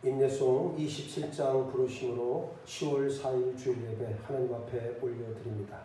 인내송 27장 부르심으로 10월 4일 주일 예배 하나님 앞에 올려드립니다.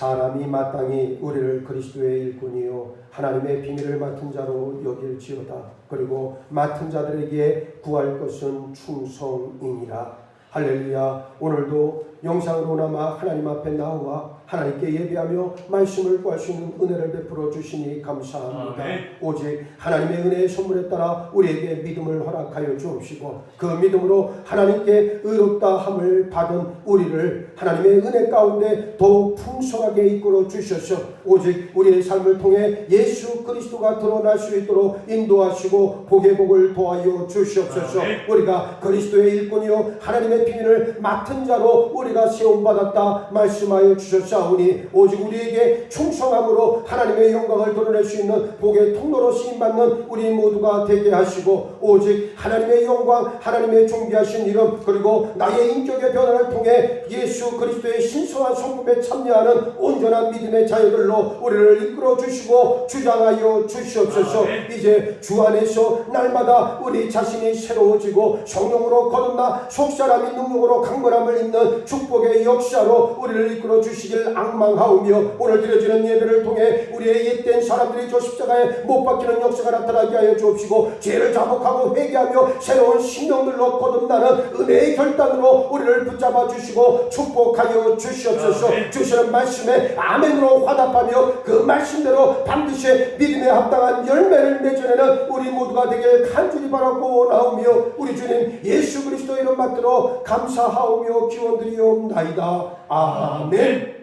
사람이 마땅히 우리를 그리스도의 일꾼이요 하나님의 비밀을 맡은 자로 여길지어다. 그리고 맡은 자들에게 구할 것은 충성이니라. 할렐루야. 오늘도 영상으로나마 하나님 앞에 나와 하나님께 예배하며 말씀을 구할 수 있는 은혜를 베풀어 주시니 감사합니다. 오직 하나님의 은혜의 선물에 따라 우리에게 믿음을 허락하여 주옵시고 그 믿음으로 하나님께 의롭다 함을 받은 우리를 하나님의 은혜 가운데 더욱 풍성하게 이끌어 주셔서 오직 우리의 삶을 통해 예수 그리스도가 드러날 수 있도록 인도하시고 복의 복을 도하여 주시옵소서. 우리가 그리스도의 일꾼이요 하나님의 비밀을 맡은 자로 우리가 세움받았다 말씀하여 주셨사오니 오직 우리에게 충성함으로 하나님의 영광을 드러낼 수 있는 복의 통로로 쓰임받는 우리 모두가 되게 하시고 오직 하나님의 영광 하나님의 존귀하신 이름 그리고 나의 인격의 변화를 통해 예수 그리스도의 신성한 성품에 참여하는 온전한 믿음의 자녀들로 우리를 이끌어 주시고 주장하여 주시옵소서. 이제 주 안에서 날마다 우리 자신이 새로워지고 성령으로 거듭나 속사람이 능력으로 강건함을 입는 축복의 역사로 우리를 이끌어 주시길 앙망하오며 오늘 드려지는 예배를 통해 우리의 옛된 사람들이 저 십자가에 못 박히는 역사가 나타나게 하여 주옵시고 죄를 자복하고 회개하며 새로운 신령들로 거듭나는 은혜의 결단으로 우리를 붙잡아 주시고 축복하여 주시옵소서. 주시는 말씀에 아멘으로 화답하며 그 말씀대로 반드시 믿음에 합당한 열매를 맺어내는 우리 모두가 되길 간절히 바라고 나오며 우리 주님 예수 그리스도 이름 받들어 감사하오며 기원드리옵나이다. 아멘.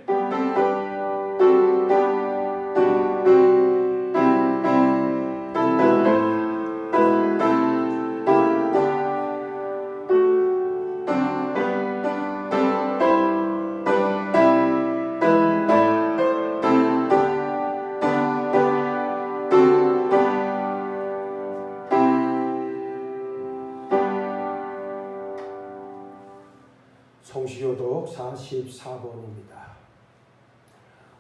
144번입니다.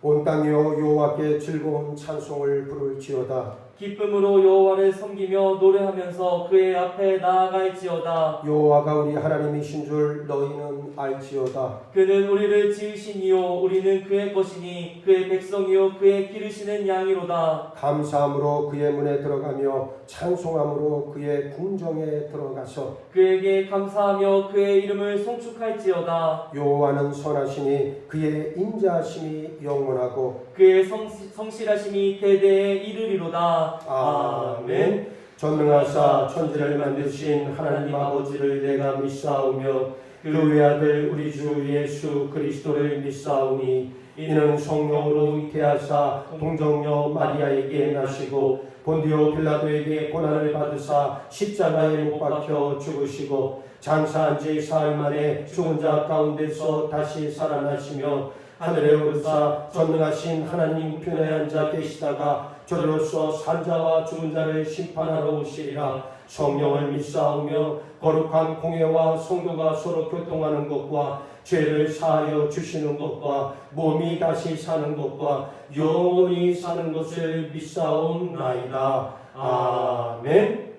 온 땅이여 여호와께 즐거운 찬송을 부를지어다. 기쁨으로 여호와를 섬기며 노래하면서 그의 앞에 나아갈지어다. 여호와가 우리 하나님이신 줄 너희는 알지어다. 그는 우리를 지으신 이요 우리는 그의 것이니 그의 백성이요 그의 기르시는 양이로다. 감사함으로 그의 문에 들어가며 찬송함으로 그의 궁정에 들어가서 그에게 감사하며 그의 이름을 송축할지어다. 여호와는 선하시니 그의 인자하심이 영원하고 그의 성실하심이 대대에 이르리로다. 아멘. 전능하사 천지를 만드신 하나님 아버지를 내가 믿사오며 그 외아들 우리 주 예수 그리스도를 믿사오니 이는 성령으로 잉태하사 동정녀 마리아에게 나시고 본디오 빌라도에게 고난을 받으사 십자가에 못 박혀 죽으시고 장사한 지 사흘 만에 죽은 자 가운데서 다시 살아나시며 하늘에 오르사 전능하신 하나님 우편에 앉아 계시다가 저리로서 산자와 죽은 자를 심판하러 오시리라. 성령을 믿사오며 거룩한 공회와 성도가 서로 교통하는 것과 죄를 사하여 주시는 것과 몸이 다시 사는 것과 영원히 사는 것을 믿사옵나이다. 아멘.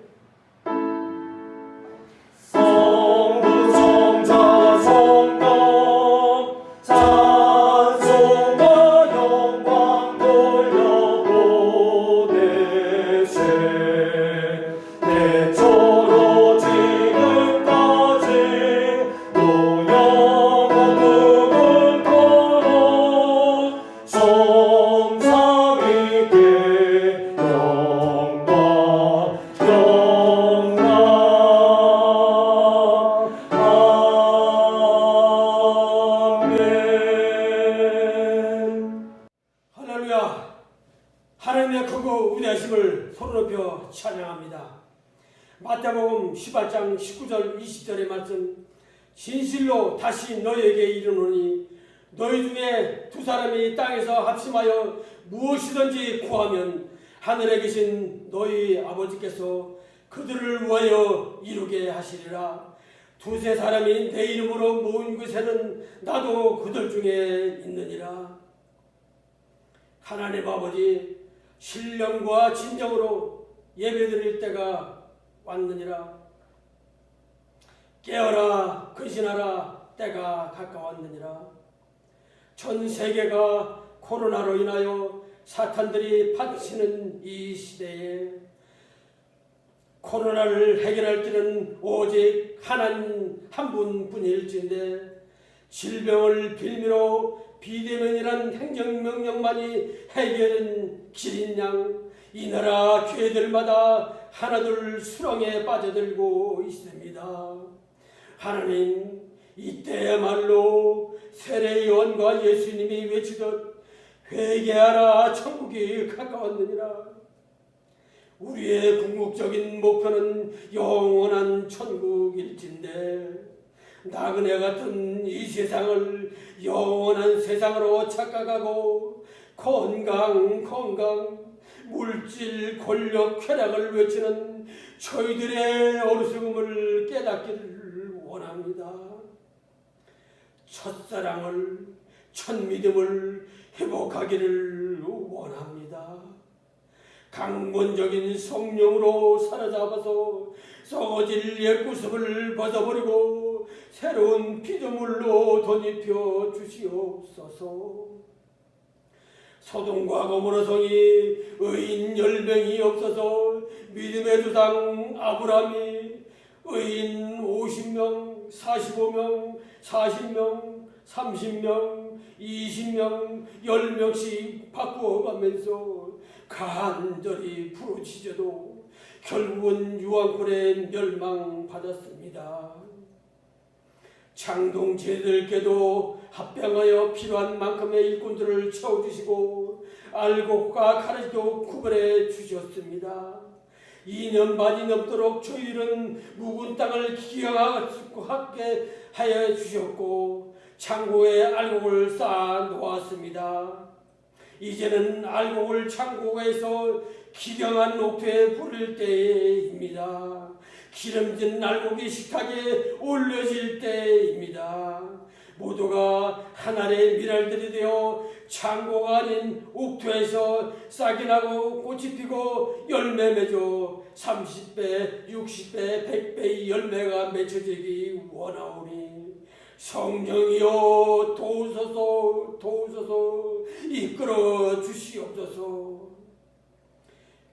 성부 성자 성령 찬송과 영광 돌려보내세. 대초로 지금까지 또 영원토록 성삼위께 영광 할렐루야. 하나님의 크고 위대하심을 손을 높여 찬양합니다. 마태복음 18장 19절 20절의 말씀, 진실로 다시 너희에게 이르노니 너희 중에 두 사람이 땅에서 합심하여 무엇이든지 구하면 하늘에 계신 너희 아버지께서 그들을 위하여 이루게 하시리라. 두세 사람이 내 이름으로 모인 곳에는 나도 그들 중에 있느니라. 하나님 아버지, 신령과 진정으로 예배드릴 때가 왔느니라. 깨어라 근신하라, 때가 가까웠느니라. 전 세계가 코로나로 인하여 사탄들이 파치는 이 시대에 코로나를 해결할 길은 오직 하나님 한 분뿐일진데 질병을 빌미로 비대면이란 행정명령만이 해결은 길인 양 이 나라 교회들마다 하나둘 수렁에 빠져들고 있습니다. 하나님, 이때야말로 세례요한과 예수님이 외치듯 회개하라 천국이 가까웠느니라. 우리의 궁극적인 목표는 영원한 천국일진데 나그네 같은 이 세상을 영원한 세상으로 착각하고 건강, 물질, 권력, 쾌락을 외치는 저희들의 어리석음을 깨닫기를 원합니다. 첫사랑을, 첫믿음을 회복하기를 원합니다. 강권적인 성령으로 사로잡아서 썩어질 옛구습을 벗어버리고 새로운 피조물로 덧입혀 주시옵소서. 소돔과 고모라 성이 의인 10명이 없어서 믿음의 조상 아브라함이 의인 50명, 45명, 40명, 30명, 20명, 10명씩 바꾸어가면서 간절히 부르짖어도 결국은 유황불에 멸망받았습니다. 창동제들께도 합병하여 필요한 만큼의 일꾼들을 채워주시고 알곡과 가라지도 구별해 주셨습니다. 2년 반이 넘도록 저희는 묵은 땅을 기경하게 하여 주셨고 창고에 알곡을 쌓아 놓았습니다. 이제는 알곡을 창고에서 기경한 옥토에 부를 때입니다. 기름진 알곡이 식탁에 올려질 때입니다. 모두가 하나의 미랄들이 되어 창고가 아닌 옥토에서 싹이 나고 꽃이 피고 열매 맺어 30배, 60배, 100배의 열매가 맺혀지기 원하오니 성령이여 도우소서 도우소서 이끌어 주시옵소서.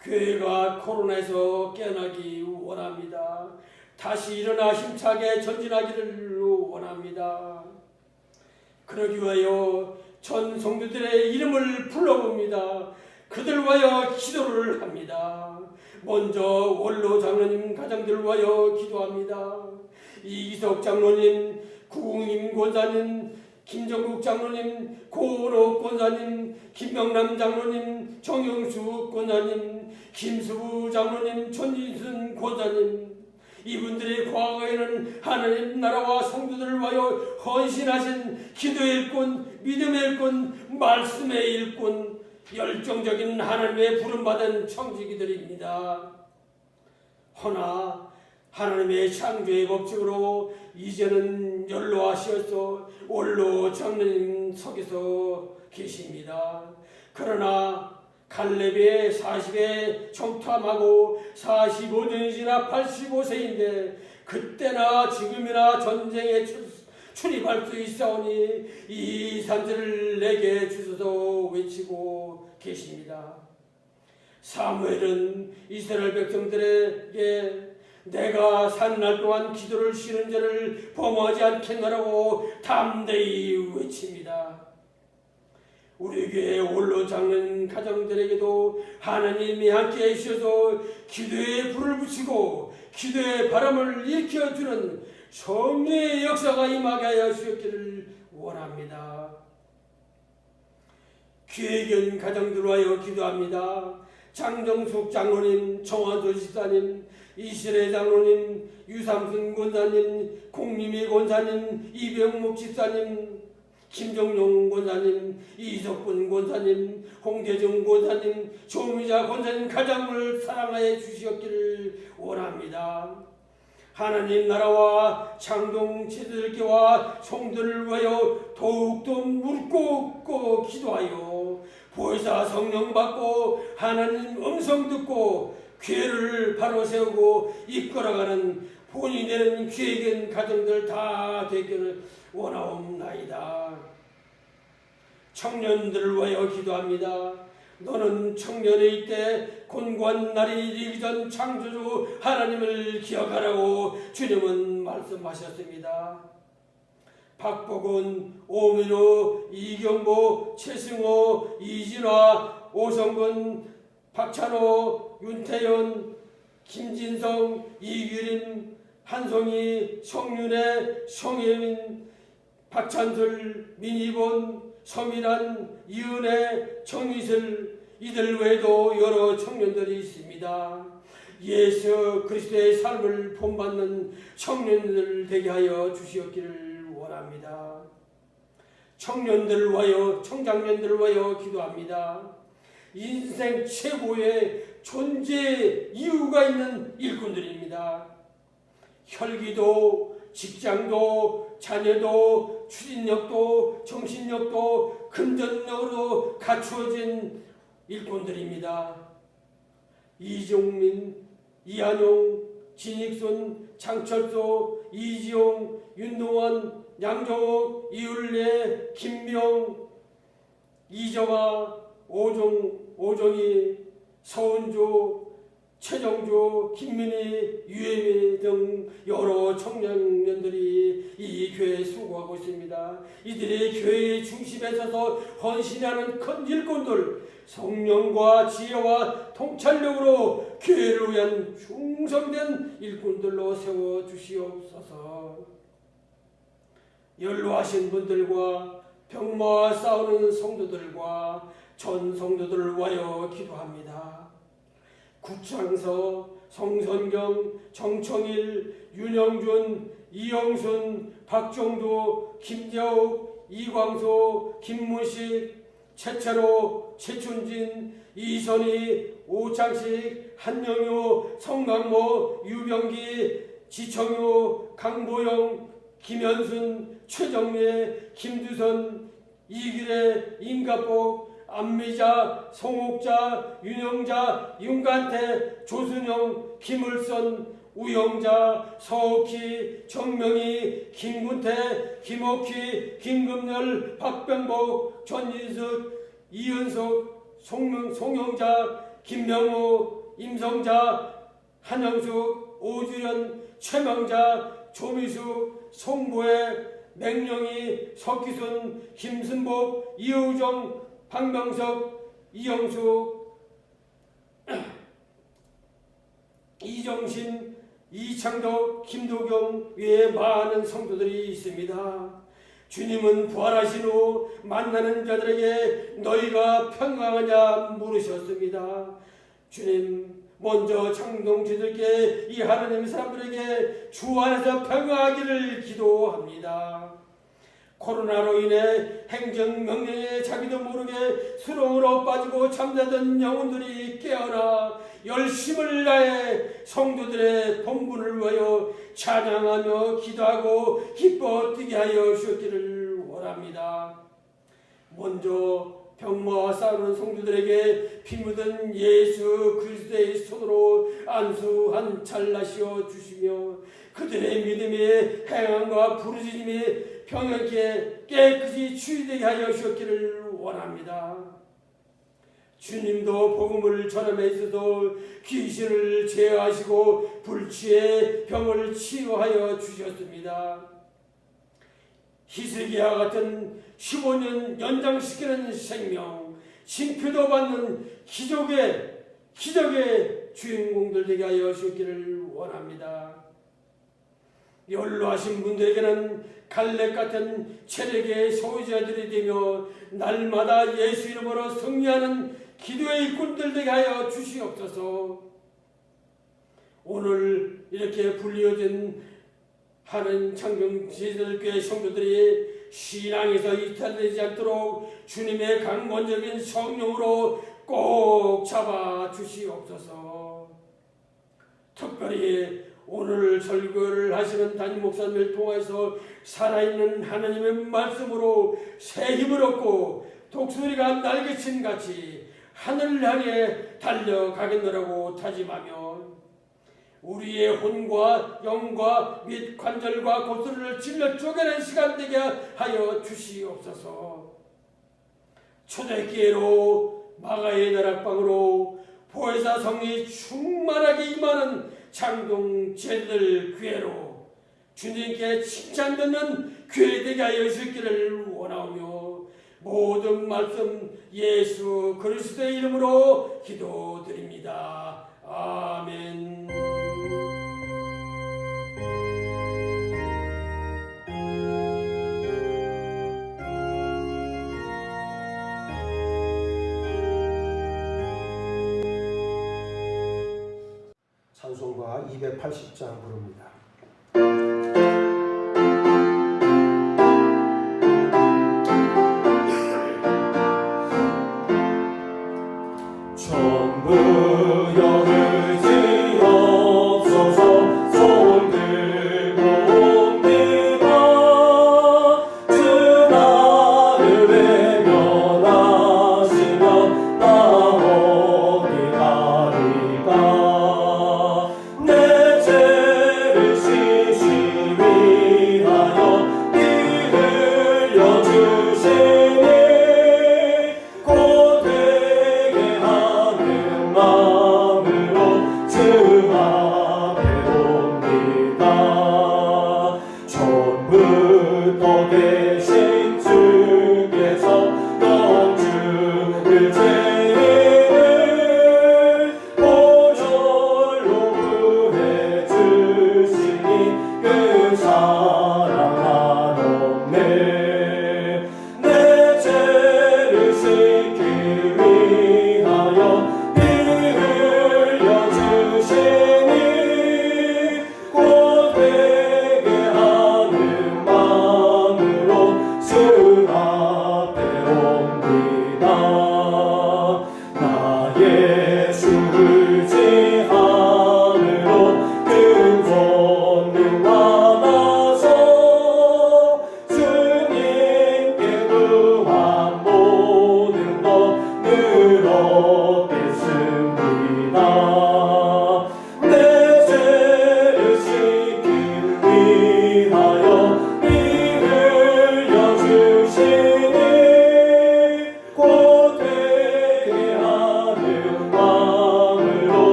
교회가 코로나에서 깨어나기 원합니다. 다시 일어나 힘차게 전진하기를 원합니다. 그러기 위하여 전 성도들의 이름을 불러봅니다. 그들 위하여 기도를 합니다. 먼저 원로 장로님 가정들 위하여 기도합니다. 이기석 장로님, 구웅임 권사님, 김정국 장로님, 고은옥 권사님, 김명남 장로님, 정영수 권사님, 김수부 장로님, 전진순 권사님, 이분들이 과거에는 하나님 나라와 성도들을 위하여 헌신하신 기도의 일꾼, 믿음의 일꾼, 말씀의 일꾼, 열정적인 하나님의 부름받은 청지기들입니다. 허나 하나님의 창조의 법칙으로 이제는 연로하시어서 원로 장로님 속에서 계십니다. 그러나 갈렙의 40에 청탐하고 45년이 지나 85세인데 그때나 지금이나 전쟁에 출입할 수 있사오니 이 산지를 내게 주소서 외치고 계십니다. 사무엘은 이스라엘 백성들에게 내가 사는 날 동안 기도를 쉬는 자를 범하지 않겠노라고 담대히 외칩니다. 우리 교회 원로 장로님 가정들에게도 하나님이 함께 해주셔서 기도에 불을 붙이고 기도의 바람을 일으켜주는 성령의 역사가 임하게 하여 주셨기를 원합니다. 귀회견 가정들을 위하여 기도합니다. 장정숙 장로님, 정환도 집사님, 이시래 장로님, 유삼순 권사님, 공림이 권사님, 이병목 집사님, 김정용 권사님, 이석분 권사님, 홍대중 권사님, 조미자 권사님 가정을 사랑하여 주시었기를 원합니다. 하나님 나라와 창동 제자들교와 성도를 위하여 더욱더 무릎 꿇고 기도하여 보혜사 성령 받고 하나님 음성 듣고 교회를 바로 세우고 이끌어가는 본이 되는 귀회견 가정들 다 되기를 원하옵나이다. 청년들을 위하여 기도합니다. 너는 청년의 때 곤고한 날이 이르기 전 창조주 하나님을 기억하라고 주님은 말씀하셨습니다. 박복은, 오민호, 이경보, 최승호, 이진화, 오성근, 박찬호, 윤태현, 김진성, 이규림, 한송이, 성윤혜, 성혜민, 박찬슬, 민희본, 서민환, 이은혜, 정희슬 이들 외에도 여러 청년들이 있습니다. 예수 그리스도의 삶을 본받는 청년들 되게 하여 주시었기를 원합니다. 청년들을 위하여 청장년들을 위하여 기도합니다. 인생 최고의 존재 이유가 있는 일꾼들입니다. 혈기도 직장도 자녀도 추진력도 정신력도 금전력으로 갖추어진 일꾼들입니다. 이종민, 이한용, 진익순, 장철소, 이지용, 윤동원, 양정옥, 이율래, 김명, 이정아, 오정희, 서은조, 최정조, 김민희, 유혜미 등 여러 청년들이 이 교회에 수고하고 있습니다. 이들이 교회의 중심에 서서 헌신하는 큰 일꾼들, 성령과 지혜와 통찰력으로 교회를 위한 충성된 일꾼들로 세워주시옵소서. 연로하신 분들과 병마와 싸우는 성도들과 전 성도들을 위하여 기도합니다. 구창서, 성선경, 정청일, 윤영준, 이영순, 박종도, 김재욱, 이광소, 김문식, 최철호, 최춘진, 이선희, 오창식, 한영효, 성강모, 유병기, 지청효, 강보영, 김현순, 최정래, 김두선, 이길의, 임갑복, 안미자, 송옥자, 윤영자, 윤간태, 조순영, 김을선, 우영자, 서옥희, 정명희, 김군태, 김옥희, 김금열, 박병복, 전인숙, 이은숙, 송영자, 김명호, 임성자, 한영숙, 오주연, 최명자, 조미숙, 송보혜, 맹령이, 석기순, 김순복, 이우정, 박명석, 이영숙, 이정신, 이창덕, 김도경 외에 많은 성도들이 있습니다. 주님은 부활하신 후 만나는 자들에게 너희가 평강하냐 물으셨습니다. 주님 먼저 창동지들께 이 하나님의 사람들에게 주 안에서 평강하기를 기도합니다. 코로나로 인해 행정명령에 자기도 모르게 수렁으로 빠지고 잠자던 영혼들이 깨어나 열심을 다해 성도들의 본분을 위하여 찬양하며 기도하고 기뻐 뛰게 하여 주시기를 원합니다. 먼저 병마와 싸우는 성도들에게 피 묻은 예수 그리스도의 손으로 안수 한 찰나시어 주시며 그들의 믿음의 행함과 부르짖음이 평안케 깨끗이 치유되게 하여 주셨기를 원합니다. 주님도 복음을 전함에 있어서 귀신을 제어하시고 불치의 병을 치유하여 주셨습니다. 히스기야 같은 15년 연장시키는 생명, 징표도 받는 기적의 주인공들 되게 하여 주시기를 원합니다. 연로하신 분들에게는 갈렙 같은 체력의 소유자들이 되며 날마다 예수 이름으로 승리하는 기도의 일꾼들 되게 하여 주시옵소서. 오늘 이렇게 불리어진 하는 창경지들교회 성도들이 신앙에서 이탈되지 않도록 주님의 강권적인 성령으로 꼭 잡아 주시옵소서. 특별히 오늘 설교를 하시는 담임 목사님을 통해서 살아있는 하나님의 말씀으로 새 힘을 얻고 독수리가 날개친 같이 하늘을 향해 달려가겠노라고 다짐하며 우리의 혼과 영과 및 관절과 고스를 찔러 쪼개는 시간 되게 하여 주시옵소서. 초대기회로 마가의 다락방으로 보혜사 성이 충만하게 임하는 창동 제들 교회로 주님께 칭찬받는 교회 되게 하여 주시기를 원하오며 모든 말씀 예수 그리스도의 이름으로 기도드립니다. 아멘. 찬송가 280장 부릅니다. 주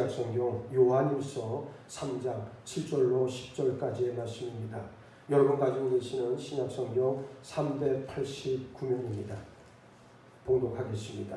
신약성경 요한일서 3장 7절로 10절까지의 말씀입니다. 여러분 가지고 계시는 신약성경 389면입니다. 봉독하겠습니다.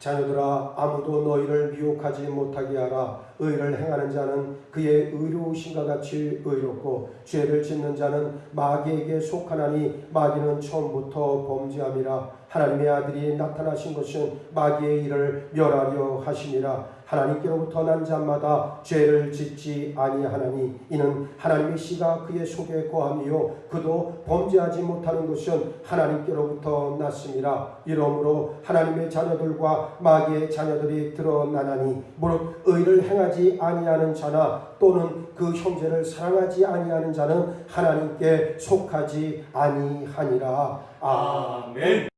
자녀들아, 아무도 너희를 미혹하지 못하게 하라. 의를 행하는 자는 그의 의로우신과 같이 의롭고 죄를 짓는 자는 마귀에게 속하나니 마귀는 처음부터 범죄함이라. 하나님의 아들이 나타나신 것은 마귀의 일을 멸하려 하심이라. 하나님께로부터 난 자마다 죄를 짓지 아니하나니 이는 하나님의 씨가 그의 속에 거함이요 그도 범죄하지 못하는 것은 하나님께로부터 났음이라. 이러므로 하나님의 자녀들과 마귀의 자녀들이 드러나나니 무릇 의를 행하지 아니하는 자나 또는 그 형제를 사랑하지 아니하는 자는 하나님께 속하지 아니하니라. 아멘.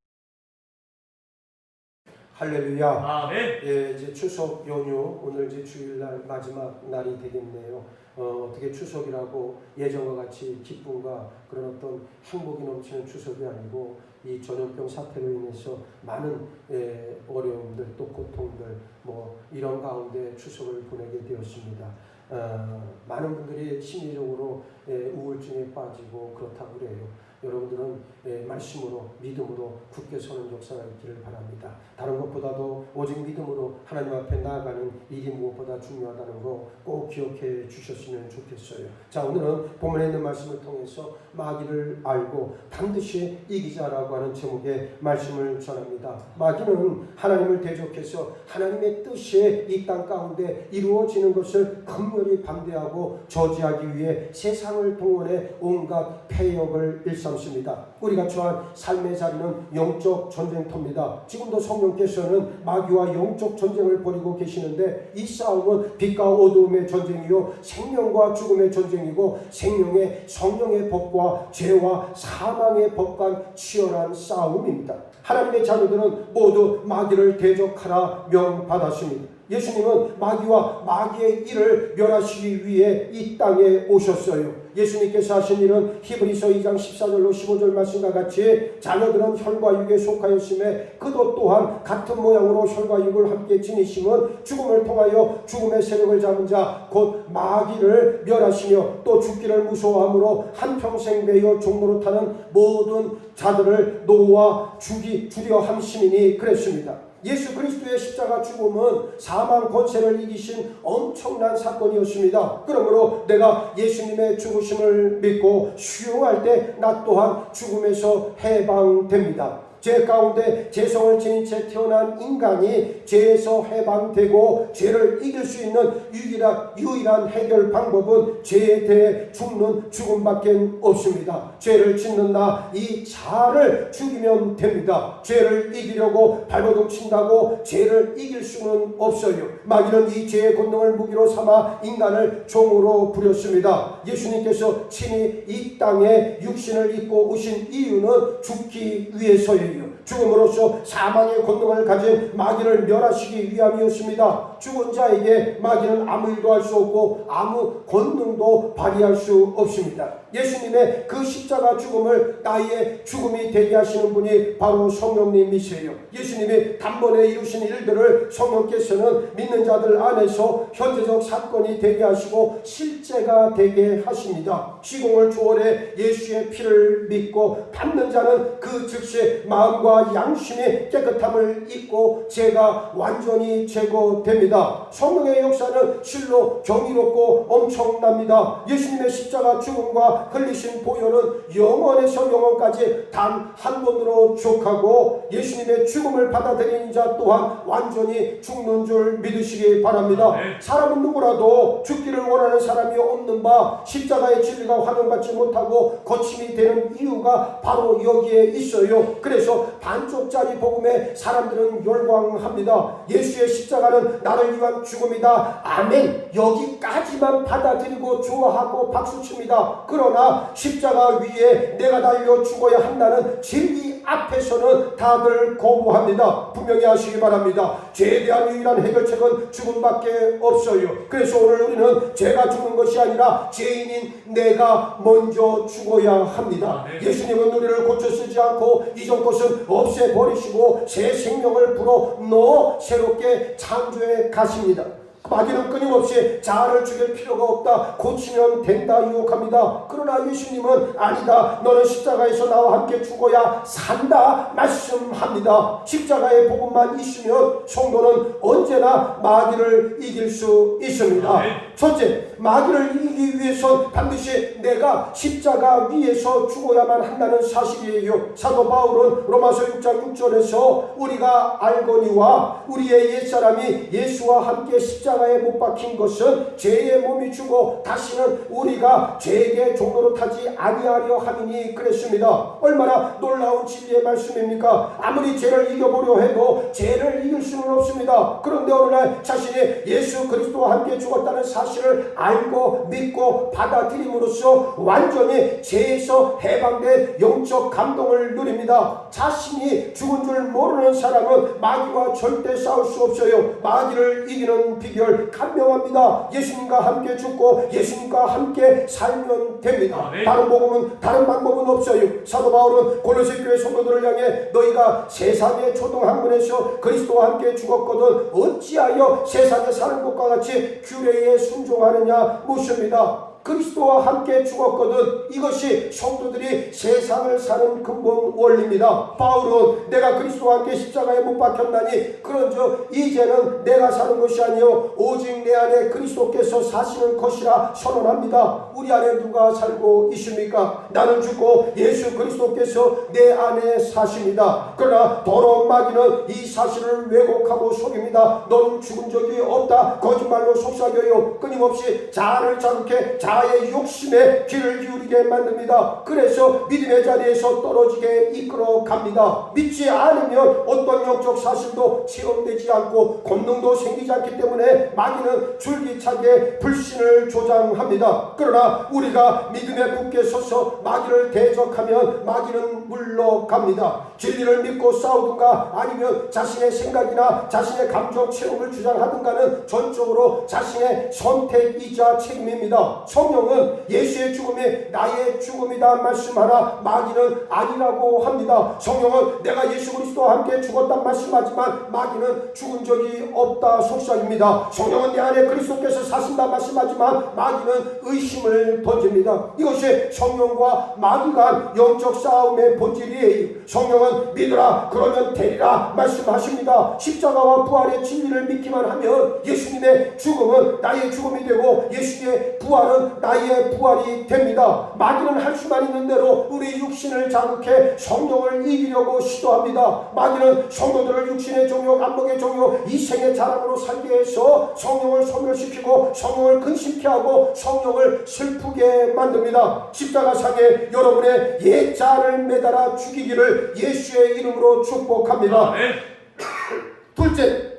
할렐루야. 아멘. 예, 이제 추석 연휴, 오늘 이제 주일날 마지막 날이 되겠네요. 어떻게 추석이라고 예전과 같이 기쁨과 그런 어떤 행복이 넘치는 추석이 아니고 이 전염병 사태로 인해서 많은 어려움들 또 고통들 뭐 이런 가운데 추석을 보내게 되었습니다. 많은 분들이 심리적으로 우울증에 빠지고 그렇다고 그래요. 여러분들은 말씀으로 믿음으로 굳게 서는 역사가 있기를 바랍니다. 다른 것보다도 오직 믿음으로 하나님 앞에 나아가는 일이 무엇보다 중요하다는 거 꼭 기억해 주셨으면 좋겠어요. 자, 오늘은 본문에 있는 말씀을 통해서 마귀를 알고 반드시 이기자라고 하는 제목의 말씀을 전합니다. 마귀는 하나님을 대적해서 하나님의 뜻이 이 땅 가운데 이루어지는 것을 극렬히 반대하고 저지하기 위해 세상을 동원해 온갖 패역을 일삼습니다. 우리가 처한 삶의 자리는 영적 전쟁터입니다. 지금도 성령께서는 마귀와 영적 전쟁을 벌이고 계시는데 이 싸움은 빛과 어두움의 전쟁이요 생명과 죽음의 전쟁이고 생명의 성령의 법과 죄와 사망의 법과 치열한 싸움입니다. 하나님의 자녀들은 모두 마귀를 대적하라 명받았습니다. 예수님은 마귀와 마귀의 일을 멸하시기 위해 이 땅에 오셨어요. 예수님께서 하신 일은 히브리서 2장 14절로 15절 말씀과 같이 자녀들은 혈과 육에 속하였음에 그도 또한 같은 모양으로 혈과 육을 함께 지니심은 죽음을 통하여 죽음의 세력을 잡은 자 곧 마귀를 멸하시며 또 죽기를 무서워함으로 한평생 매여 종노릇하는 모든 자들을 놓아 죽이려 함심이니 그랬습니다. 예수 그리스도의 십자가 죽음은 사망 권세를 이기신 엄청난 사건이었습니다. 그러므로 내가 예수님의 죽으심을 믿고 수용할 때 나 또한 죽음에서 해방됩니다. 죄 가운데 죄성을 지닌 채 태어난 인간이 죄에서 해방되고 죄를 이길 수 있는 유일한 해결 방법은 죄에 대해 죽는 죽음밖에 없습니다. 죄를 짓는 나 이 자를 죽이면 됩니다. 죄를 이기려고 발버둥 친다고 죄를 이길 수는 없어요. 마귀는 이 죄의 권능을 무기로 삼아 인간을 종으로 부렸습니다. 예수님께서 친히 이 땅에 육신을 입고 오신 이유는 죽기 위해서예요. 죽음으로써 사망의 권능을 가진 마귀를 멸하시기 위함이었습니다. 죽은 자에게 마귀는 아무 일도 할 수 없고 아무 권능도 발휘할 수 없습니다. 예수님의 그 십자가 죽음을 나의 죽음이 되게 하시는 분이 바로 성령님이세요. 예수님이 단번에 이루신 일들을 성령께서는 믿는 자들 안에서 현재적 사건이 되게 하시고 실제가 되게 하십니다. 시공을 초월해 예수의 피를 믿고 받는 자는 그 즉시 마음과 양심이 깨끗함을 입고 죄가 완전히 제거됩니다. 성령의 역사는 실로 경이롭고 엄청납니다. 예수님의 십자가 죽음과 흘리신 보혈은 영원에서 영원까지 단 한 번으로 족하고 예수님의 죽음을 받아들이는 자 또한 완전히 죽는 줄 믿으시기 바랍니다. 사람은 누구라도 죽기를 원하는 사람이 없는 바 십자가의 진리가 환영받지 못하고 거침이 되는 이유가 바로 여기에 있어요. 그래서 반쪽짜리 복음에 사람들은 열광합니다. 예수의 십자가는 나를 위한 죽음이다. 아멘. 여기까지만 받아들이고 좋아하고 박수칩니다. 그러나 십자가 위에 내가 달려 죽어야 한다는 진리 앞에서는 다들 거부합니다. 분명히 하시기 바랍니다. 죄에 대한 유일한 해결책은 죽음밖에 없어요. 그래서 오늘 우리는 죄가 죽는 것이 아니라 죄인인 내가 먼저 죽어야 합니다. 예수님은 우리를 고쳐 쓰지 않고 이전 것은 없애버리시고 새 생명을 불어 넣어 새롭게 창조해 가십니다. 마귀는 끊임없이 자아를 죽일 필요가 없다, 고치면 된다 유혹합니다. 그러나 예수님은 아니다, 너는 십자가에서 나와 함께 죽어야 산다 말씀합니다. 십자가의 복음만 있으면 성도는 언제나 마귀를 이길 수 있습니다. 첫째, 마귀를 이기기 위해선 반드시 내가 십자가 위에서 죽어야만 한다는 사실이에요. 사도 바울은 로마서 6장 6절에서 우리가 알거니와 우리의 옛사람이 예수와 함께 십자가에 못 박힌 것은 죄의 몸이 죽어 다시는 우리가 죄에게 종로로 타지 아니하려 함이니 그랬습니다. 얼마나 놀라운 진리의 말씀입니까? 아무리 죄를 이겨보려 해도 죄를 이길 수는 없습니다. 그런데 어느 날 자신이 예수 그리스도와 함께 죽었다는 사실을 알고 믿고 받아들임으로써 완전히 죄에서 해방된 영적 감동을 누립니다. 자신이 죽은 줄 모르는 사람은 마귀와 절대 싸울 수 없어요. 마귀를 이기는 비결 간명합니다. 예수님과 함께 죽고 예수님과 함께 살면 됩니다. 다른 복음은, 다른 방법은 없어요. 사도 바울은 골로새 교회 성도들을 향해 너희가 세상의 초등학문에서 그리스도와 함께 죽었거든 어찌하여 세상에 사는 것과 같이 규례에 순종하느냐 묻습니다. 그리스도와 함께 죽었거든 이것이 성도들이 세상을 사는 근본 원리입니다. 바울은 내가 그리스도와 함께 십자가에 못 박혔나니 그런즉 이제는 내가 사는 것이 아니요 오직 내 안에 그리스도께서 사시는 것이라 선언합니다. 우리 안에 누가 살고 있습니까? 나는 죽고 예수 그리스도께서 내 안에 사십니다. 그러나 더러운 마귀는 이 사실을 왜곡하고 속입니다. 너는 죽은 적이 없다, 거짓말로 속삭여요. 끊임없이 자아를 자극해 자아의 욕심에 귀를 기울이게 만듭니다. 그래서 믿음의 자리에서 떨어지게 이끌어 갑니다. 믿지 않으면 어떤 영적 사실도 체험되지 않고 권능도 생기지 않기 때문에 마귀는 줄기차게 불신을 조장합니다. 그러나 우리가 믿음에 굳게 서서 마귀를 대적하면 마귀는 물러갑니다. 진리를 믿고 싸우든가 아니면 자신의 생각이나 자신의 감정 체험을 주장하든가는 전적으로 자신의 선택이자 책임입니다. 성령은 예수의 죽음이 나의 죽음이다 말씀하나 마귀는 아니라고 합니다. 성령은 내가 예수 그리스도와 함께 죽었다 말씀하지만 마귀는 죽은 적이 없다 속삭입니다. 성령은 내 안에 그리스도께서 사신다 말씀하지만 마귀는 의심을 던집니다. 이것이 성령과 마귀 간 영적 싸움의 본질이에요. 성령은 믿으라 그러면 되리라 말씀하십니다. 십자가와 부활의 진리를 믿기만 하면 예수님의 죽음은 나의 죽음이 되고 예수님의 부활은 나의 부활이 됩니다. 마귀는 할 수만 있는 대로 우리 육신을 자극해 성령을 이기려고 시도합니다. 마귀는 성도들을 육신의 종욕, 안목의 종욕, 이생의 자랑으로 살게 해서 성령을 소멸시키고 성령을 근심케 하고 성령을 슬프게 만듭니다. 십자가상에 여러분의 옛 자아를 매달아 죽이기를 예수의 이름으로 축복합니다. 둘째,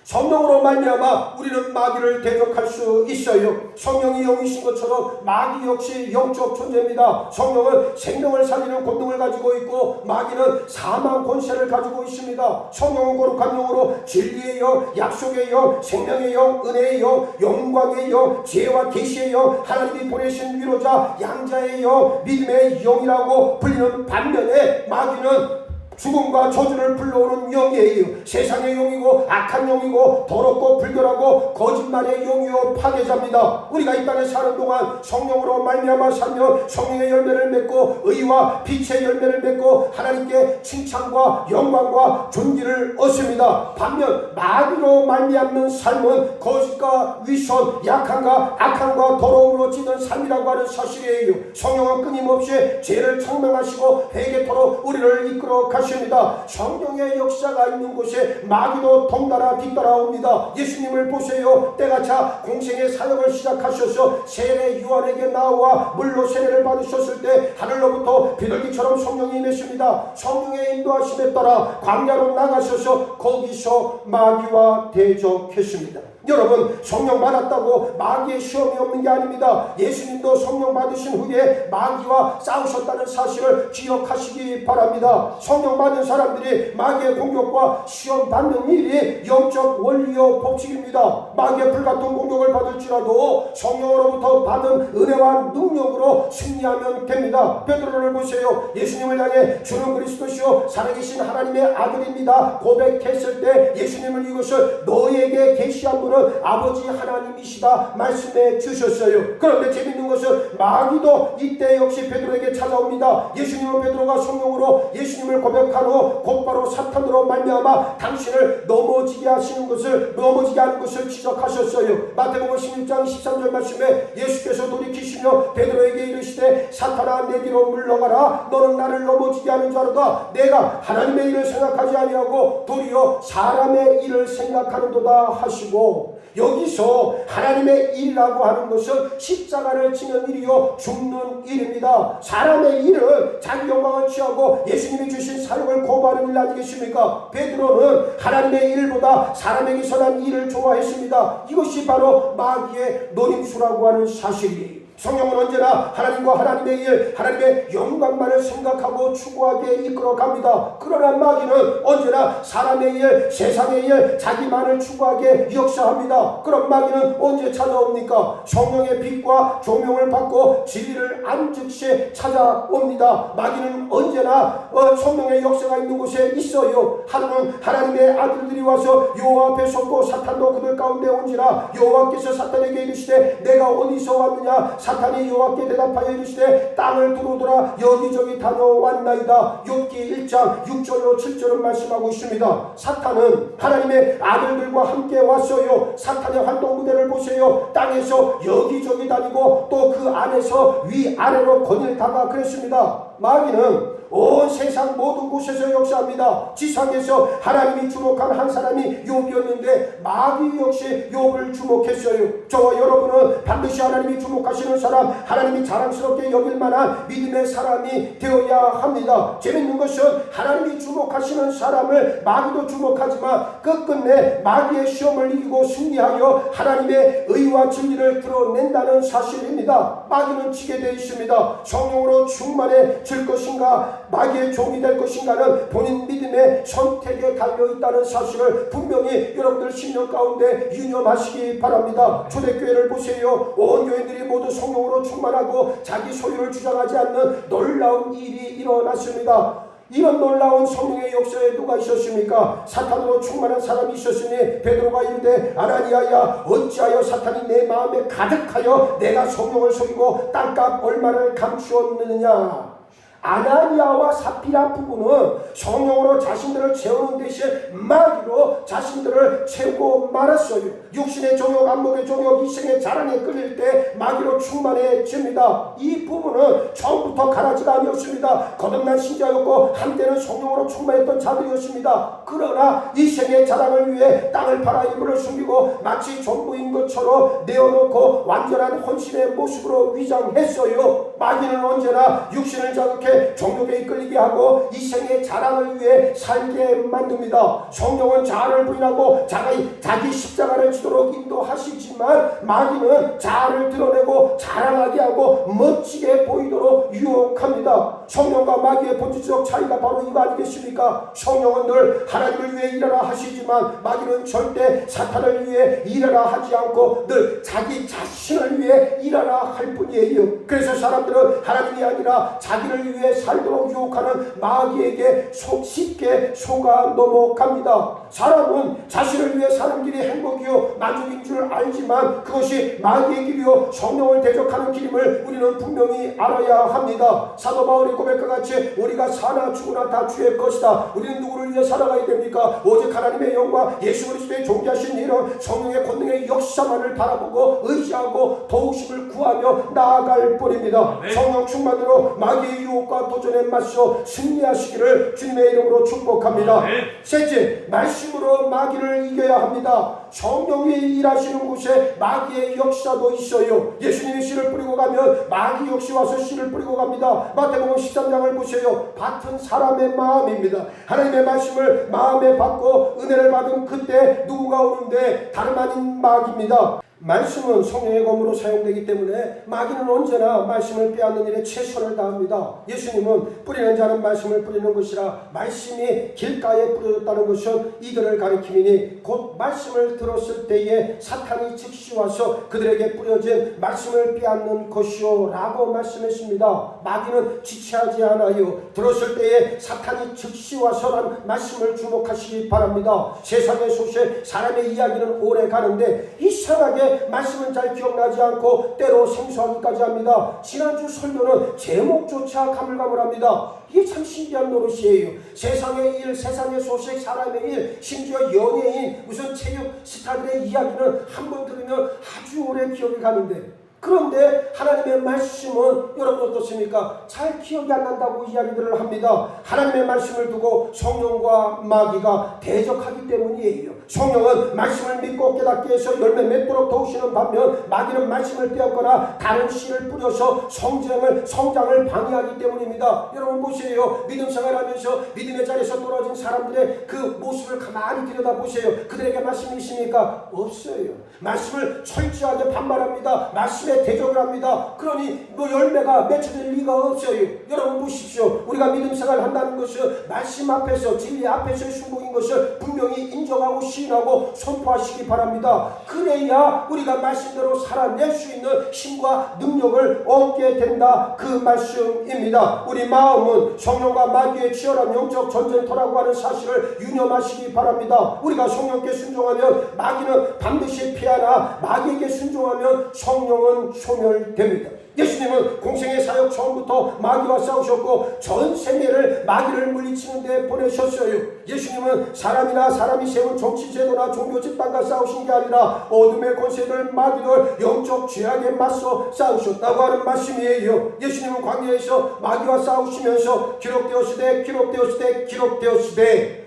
성령으로 말미암아 우리는 마귀를 대적할 수 있어요. 성령이 영이신 것처럼 마귀 역시 영적 존재입니다. 성령은 생명을 살리는 권능을 가지고 있고 마귀는 사망 권세를 가지고 있습니다. 성령은 거룩한 영으로 진리의 영, 약속의 영, 생명의 영, 은혜의 영, 영광의 영, 지혜와 계시의 영, 하나님이 보내신 위로자, 양자의 영, 믿음의 영이라고 불리는 반면에 마귀는 죽음과 저주를 불러오는 영이에요. 세상의 영이고 악한 영이고 더럽고 불결하고 거짓말의 영이요 파괴자입니다. 우리가 이 땅에 사는 동안 성령으로 말미암아 살면 성령의 열매를 맺고 의와 빛의 열매를 맺고 하나님께 칭찬과 영광과 존귀를 얻습니다. 반면 마귀로 말미암는 삶은 거짓과 위선, 약함과 악함과 더러움으로 찌든 삶이라고 하는 사실이에요. 성령은 끊임없이 죄를 청명하시고 회개토록 우리를 이끌어 가십니다. 성령의 역사가 있는 곳에 마귀도 덩달아 뒤따라옵니다. 예수님을 보세요. 때가 차 공생의 사역을 시작하셔서 세례 요한에게 나와 물로 세례를 받으셨을 때 하늘로부터 비둘기처럼 성령이 임했습니다. 성령의 인도하심에 따라 광야로 나가셔서 거기서 마귀와 대적했습니다. 여러분, 성령 받았다고 마귀의 시험이 없는 게 아닙니다. 예수님도 성령 받으신 후에 마귀와 싸우셨다는 사실을 기억하시기 바랍니다. 성령 받은 사람들이 마귀의 공격과 시험 받는 일이 영적 원리요 법칙입니다. 마귀의 불같은 공격을 받을지라도 성령으로부터 받은 은혜와 능력으로 승리하면 됩니다. 베드로를 보세요. 예수님을 향해 주는 그리스도시요 살아계신 하나님의 아들입니다 고백했을 때 예수님은 이것을 너에게 계시한 그분은 아버지 하나님이시다 말씀해 주셨어요. 그런데 재밌는 것은 마귀도 이때 역시 베드로에게 찾아옵니다. 예수님은 베드로가 성령으로 예수님을 고백한 후 곧바로 사탄으로 말미암아 당신을 넘어지게 하는 것을 지적하셨어요. 마태복음 16장 13절 말씀에 예수께서 돌이키시며 베드로에게 이르시되 사탄아 내 뒤로 물러가라. 너는 나를 넘어지게 하는 자로다. 내가 하나님의 일을 생각하지 아니하고 도리어 사람의 일을 생각하는도다 하시고, 여기서 하나님의 일이라고 하는 것은 십자가를 지는 일이요 죽는 일입니다. 사람의 일은 자기 영광을 취하고 예수님이 주신 사역을 거부하는 일 아니겠습니까? 베드로는 하나님의 일보다 사람에게 선한 일을 좋아했습니다. 이것이 바로 마귀의 노림수라고 하는 사실이에요. 성령은 언제나 하나님과 하나님의 일, 하나님의 영광만을 생각하고 추구하게 이끌어 갑니다. 그러나 마귀는 언제나 사람의 일, 세상의 일, 자기만을 추구하게 역사합니다. 그럼 마귀는 언제 찾아옵니까? 성령의 빛과 조명을 받고 진리를 안 즉시 찾아옵니다. 마귀는 언제나 성령의 역사가 있는 곳에 있어요. 하루는 하나님의 아들들이 와서 여호와 앞에 섰고 사탄도 그들 가운데 온지라 여호와께서 사탄에게 이르시되 내가 어디서 왔느냐? 사탄이 여호와께 대답하여 이르시되 땅을 두루두라 여기저기 다녀왔나이다. 욥기 1장 6절로 7절은 말씀하고 있습니다. 사탄은 하나님의 아들들과 함께 왔어요. 사탄의 활동 무대를 보세요. 땅에서 여기저기 다니고 또 그 안에서 위아래로 거닐다가 그랬습니다. 마귀는 온 세상 모든 곳에서 역사합니다. 지상에서 하나님이 주목한 한 사람이 욥이었는데 마귀 역시 욥을 주목했어요. 저와 여러분은 반드시 하나님이 주목하시는 사람, 하나님이 자랑스럽게 여길 만한 믿음의 사람이 되어야 합니다. 재밌는 것은 하나님이 주목하시는 사람을 마귀도 주목하지만 끝끝내 마귀의 시험을 이기고 승리하여 하나님의 의와 진리를 드러낸다는 사실입니다. 마귀는 지게 되어 있습니다. 성령으로 충만해질 것인가 마귀의 종이 될 것인가는 본인 믿음의 선택에 달려있다는 사실을 분명히 여러분들 신령 가운데 유념하시기 바랍니다. 초대교회를 보세요. 온 교인들이 모두 성령으로 충만하고 자기 소유를 주장하지 않는 놀라운 일이 일어났습니다. 이런 놀라운 성령의 역사에 누가 있었습니까? 사탄으로 충만한 사람이 있었으니 베드로가 이르되 아나니아야 어찌하여 사탄이 내 마음에 가득하여 내가 성령을 속이고 땅값 얼마를 감추었느냐. 아나니아와 사피라 부부는 성령으로 자신들을 채우는 대신 마귀로 자신들을 채우고 말았어요. 육신의 정욕, 안목의 정욕, 이생의 자랑에 끌릴 때 마귀로 충만해집니다. 이 부부는 처음부터 가라지가 아니었습니다. 거듭난 신자였고 한때는 성령으로 충만했던 자들이었습니다. 그러나 이생의 자랑을 위해 땅을 팔아 이불을 숨기고 마치 전부인 것처럼 내어놓고 완전한 헌신의 모습으로 위장했어요. 마귀는 언제나 육신을 자극해 정욕에 이끌리게 하고 이생의 자랑을 위해 살게 만듭니다. 성령은 자아를 부인하고 자기 십자가를 지도록 인도하시지만 마귀는 자아를 드러내고 자랑하게 하고 멋지게 보이도록 유혹합니다. 성령과 마귀의 본질적 차이가 바로 이거 아니겠습니까? 성령은 늘 하나님을 위해 일하라 하시지만 마귀는 절대 사탄을 위해 일하라 하지 않고 늘 자기 자신을 위해 일하라 할 뿐이에요. 그래서 사람들은 하나님이 아니라 자기를 위해 살도록 유혹하는 마귀에게 쉽게 속아 넘어갑니다. 사람은 자신을 위해 사는 길이 행복이요 만족인 줄 알지만 그것이 마귀의 길이요 성령을 대적하는 길임을 우리는 분명히 알아야 합니다. 사도 바울의 고백과 같이 우리가 사나 죽으나 다 주의 것이다. 우리는 누구를 위해 살아가야 됩니까? 오직 하나님의 영광, 예수 그리스도의 존귀하신 이름, 성령의 권능의 역사만을 바라보고 의지하고 도우심을 구하며 나아갈 뿐입니다. 성령 충만으로 마귀의 유혹과 도전에 맞서 승리하시기를 주님의 이름으로 축복합니다. 셋째, 말씀으로 마귀를 이겨야 합니다. 성령이 일하시는 곳에 마귀의 역사도 있어요. 예수님이 씨를 뿌리고 가면 마귀 역시 와서 씨를 뿌리고 갑니다. 마태복음 13장을 보세요. 밭은 사람의 마음입니다. 하나님의 말씀을 마음에 받고 은혜를 받은 그때 누구가 오는데 다름 아닌 마귀입니다. 말씀은 성령의 검으로 사용되기 때문에 마귀는 언제나 말씀을 빼앗는 일에 최선을 다합니다. 예수님은 뿌리는 자는 말씀을 뿌리는 것이라 말씀이 길가에 뿌려졌다는 것은 이들을 가리킴이니 곧 말씀을 들었을 때에 사탄이 즉시 와서 그들에게 뿌려진 말씀을 빼앗는 것이요 라고 말씀했습니다. 마귀는 지체하지 않아요. 들었을 때에 사탄이 즉시 와서란 말씀을 주목하시기 바랍니다. 세상의 소식, 사람의 이야기는 오래 가는데 이상하게 말씀은 잘 기억나지 않고 때로 생소하기까지 합니다. 지난주 설교는 제목조차 가물가물합니다. 이게 참 신기한 노릇이에요. 세상의 일, 세상의 소식, 사람의 일, 심지어 연예인, 무슨 체육 스타들의 이야기는 한 번 들으면 아주 오래 기억이 가는데, 그런데 하나님의 말씀은 여러분 어떻습니까? 잘 기억이 안 난다고 이야기들을 합니다. 하나님의 말씀을 두고 성령과 마귀가 대적하기 때문이에요. 성령은 말씀을 믿고 깨닫게 해서 열매 맺도록 도우시는 반면 마귀는 말씀을 떼었거나 다른 씨를 뿌려서 성장을 방해하기 때문입니다. 여러분 보세요. 믿음 생활하면서 믿음의 자리에서 떨어진 사람들의 그 모습을 가만히 들여다보세요. 그들에게 말씀이 있습니까? 없어요. 말씀을 철저하게 반발합니다. 말씀에 대적을 합니다. 그러니 열매가 맺혀질 리가 없어요. 여러분 보십시오. 우리가 믿음 생활을 한다는 것은 말씀 앞에서, 진리 앞에서의 순종인 것을 분명히 인정하고 시인하고 선포하시기 바랍니다. 그래야 우리가 말씀대로 살아낼 수 있는 힘과 능력을 얻게 된다, 그 말씀입니다. 우리 마음은 성령과 마귀의 치열한 영적 전쟁터라고 하는 사실을 유념하시기 바랍니다. 우리가 성령께 순종하면 마귀는 반드시 피하나 마귀에게 순종하면 성령은 소멸됩니다. 예수님은 공생의 사역 처음부터 마귀와 싸우셨고 전 생애를 마귀를 물리치는 데 보내셨어요. 예수님은 사람이나 사람이 세운 정치 제도나 종교 집단과 싸우신 게 아니라 어둠의 권세들, 마귀들, 영적 죄악에 맞서 싸우셨다고 하는 말씀이에요. 예수님은 광야에서 마귀와 싸우시면서 기록되었으되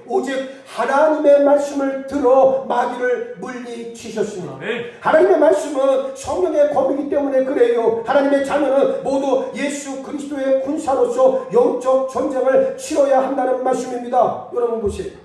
오직 하나님의 말씀을 들어 마귀를 물리치셨습니다. 하나님의 말씀은 성령의 검이기 때문에 그래요. 하나님의 자녀는 모두 예수 그리스도의 군사로서 영적 전쟁을 치러야 한다는 말씀입니다. 여러분 보세요.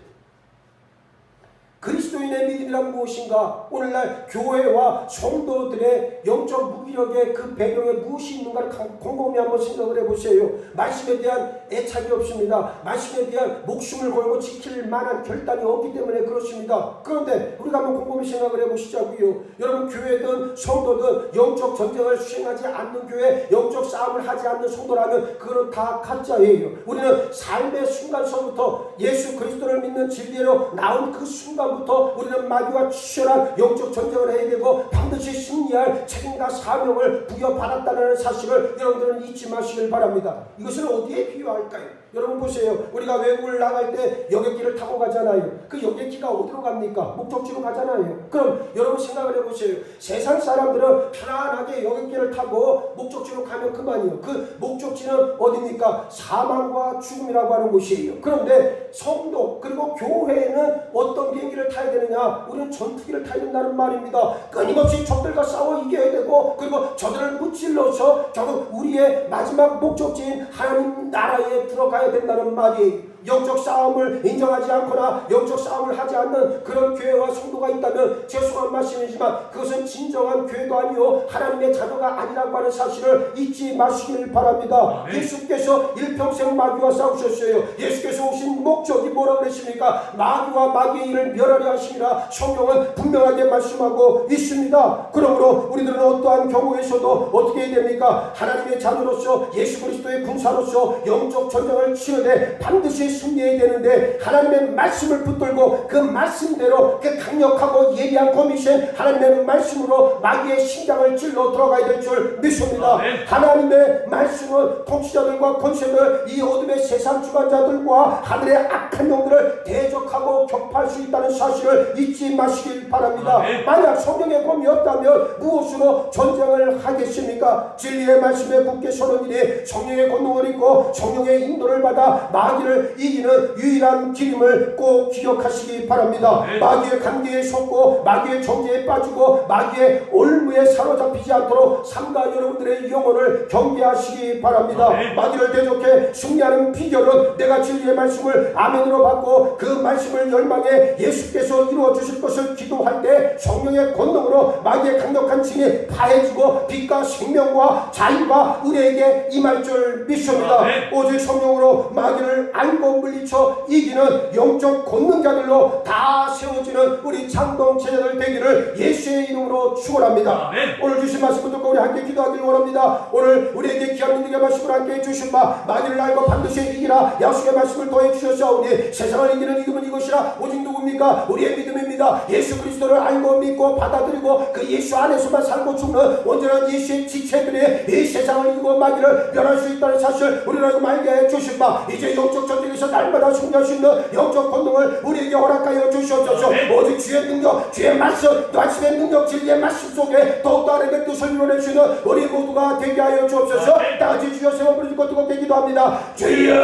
그리스도인의 믿음이란 무엇인가? 오늘날 교회와 성도들의 영적 무기력의 그 배경에 무엇이 있는가를 곰곰이 한번 생각을 해보세요. 말씀에 대한 애착이 없습니다. 말씀에 대한 목숨을 걸고 지킬 만한 결단이 없기 때문에 그렇습니다. 그런데 우리가 한번 곰곰이 생각을 해보시자고요. 여러분 교회든 성도든 영적 전쟁을 수행하지 않는 교회, 영적 싸움을 하지 않는 성도라면 그건 다 가짜예요. 우리는 삶의 순간서부터 예수 그리스도를 믿는 진리로 나온 그 순간부터 우리는 마귀와 치열한 영적 전쟁을 해야 되고 반드시 승리할 책임과 사명을 부여받았다는 사실을 여러분들은 잊지 마시길 바랍니다. 이것을 어디에 비유할까요? 여러분 보세요. 우리가 외국을 나갈 때 여객기를 타고 가잖아요. 그 여객기가 어디로 갑니까? 목적지로 가잖아요. 그럼 여러분 생각을 해보세요. 세상 사람들은 편안하게 여객기를 타고 목적지로 가면 그만이에요. 그 목적지는 어디입니까? 사망과 죽음이라고 하는 곳이에요. 그런데 성도 그리고 교회에는 어떤 비행기를 타야 되느냐? 우리는 전투기를 타야 된다는 말입니다. 끊임없이 적들과 싸워 이겨야 되고, 그리고 저들을 무찔러서 결국 우리의 마지막 목적지인 하나님 나라에 들어가야 된다는 말이에요. 영적 싸움을 인정하지 않거나 영적 싸움을 하지 않는 그런 교회와 성도가 있다면 죄송한 말씀이지만 그것은 진정한 교회도 아니요 하나님의 자녀가 아니라고 하는 사실을 잊지 마시길 바랍니다. 예수께서 일평생 마귀와 싸우셨어요. 예수께서 오신 목적이 뭐라고 그랬습니까? 마귀와 마귀의 일을 멸하려 하심이라 성경은 분명하게 말씀하고 있습니다. 그러므로 우리들은 어떠한 경우에서도 어떻게 해야 됩니까? 하나님의 자녀로서 예수 그리스도의 군사로서 영적 전쟁을 치르되 반드시 승리해야 되는데 하나님의 말씀을 붙들고 그 말씀대로 그 강력하고 예리한 거미신 하나님의 말씀으로 마귀의 심장을 찔러 들어가야 될 줄 믿습니다. 하나님의 말씀은 통치자들과 권세들, 이 어둠의 세상 주관자들과 하늘의 악한 영들을 대적하고 격파할 수 있다는 사실을 잊지 마시길 바랍니다. 만약 성령의 검이 없다면 무엇으로 전쟁을 하겠습니까? 진리의 말씀에 굳게 서는 일이 성령의 권능을 입고 성령의 인도를 받아 마귀를 이기는 유일한 길임을 꼭 기억하시기 바랍니다. 마귀의 관계에 속고 마귀의 정죄에 빠지고 마귀의 올무에 사로잡히지 않도록 삼가 여러분들의 영혼을 경계하시기 바랍니다. 마귀를 대적해 승리하는 비결은 내가 진리의 말씀을 아멘으로 받고 그 말씀을 열망해 예수께서 이루어 주실 것을 기도할 때 성령의 권능으로 마귀의 강력한 징이 파해지고 빛과 생명과 자유가 우리에게 임할 줄 믿습니다. 오직 성령으로 마귀를 알고 물리쳐 이기는 영적 권능자들로 다 세워지는 우리 창동 제자들 되기를 예수의 이름으로 축원합니다. 오늘 주신 말씀을 듣고 우리 함께 기도하기를 원합니다. 오늘 우리에게 귀한 믿음의 말씀을 함께 주신 바 마귀를 알고 반드시 이기라 약속의 말씀을 더해 주셨사오니 세상을 이기는 이름은 이것이라 오직 누굽니까? 우리의 믿음입니다. 예수 그리스도를 알고 믿고 받아들이고 그 예수 안에서만 살고 죽는 온전한 예수의 지체들이 이 세상을 이기고 마귀를 멸할 수 있다는 사실 우리를 알고 알게 해 주신 바 이제 영적 전쟁에서 날마다 승리할 수 있는 영적 권능을 우리에게 허락하여 주시옵소서. 오직 주의 능력, 주의 말씀, 말씀의 능력, 진리의 말씀 속에 더욱더 하나님의 뜻을 이루어낼 수 있는 우리 모두가 되게 하여 주옵소서. 다같이 주여 세워 부르짖고 뜨겁게 기도합니다. 주여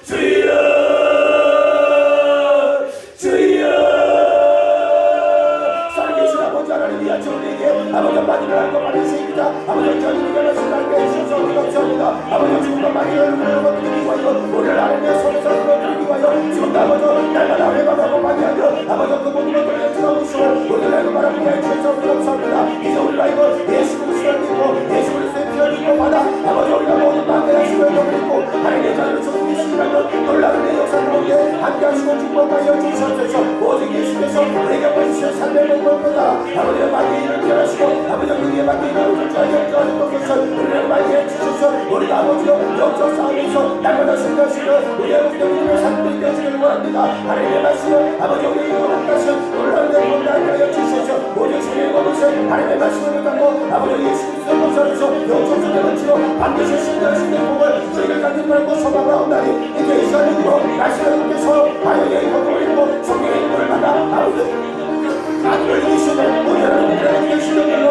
주여 주여 살아계신 아버지 하나님 이하여 우리에게 아버지 마귀를 알고 반드시 이기자 아버지 전인의 말씀을 알게 해주셔서 우리 감사합니다. 아버지 지금도 마귀를 물어버리기 위하여 우리를 하나님의 손에서 물어버리기 위하여 지금도 아버지 날마다 회방하고 마귀하며 아버지 그 모든 것들을 내치라고 주시고 우리를 알고 바라보게 해주셔서 우리 감사합니다. 이제 우리를 알고 예수 그리스도를 믿고 예수 그리스도의 피를 믿고 받아 아버지 우리가 모든 마귀의 힘을 넘기고 하나님의 자유를 조금 있으시라면 놀라운 내 역사 가운데 함께하시고 축복하여 주시옵소서. 오직 예수께서 우리에게 보여주신 삶의 목을 보다 아버지의 마귀의 일을 멸하시고 아버지 그의 마귀의 일을 주하여 주옵소서. 우리를 마귀에 주셔서 우리가 아버지여 영적 싸움에서 날마다 승리하시고 우리의 믿음의 삶을 되시기를 원합니다. 하나님의 말씀을 아버지 우리에게 원하신 놀라운 내 몸을 하여 주셔서 오직 주의 것을 하나님의 말씀을 붙잡고 아버지 예수 그리스도의 권세에서 영적 전쟁을 치러 반드시 승리하시는 복을 저희를 갖는 말고 소망하옵나니 이제 이 시간으로 말씀을 듣께서 하나님의 권능을 입고 성령의 힘을 받아 아버지 아들을 이기시는 우리 하나님의 계시는 대로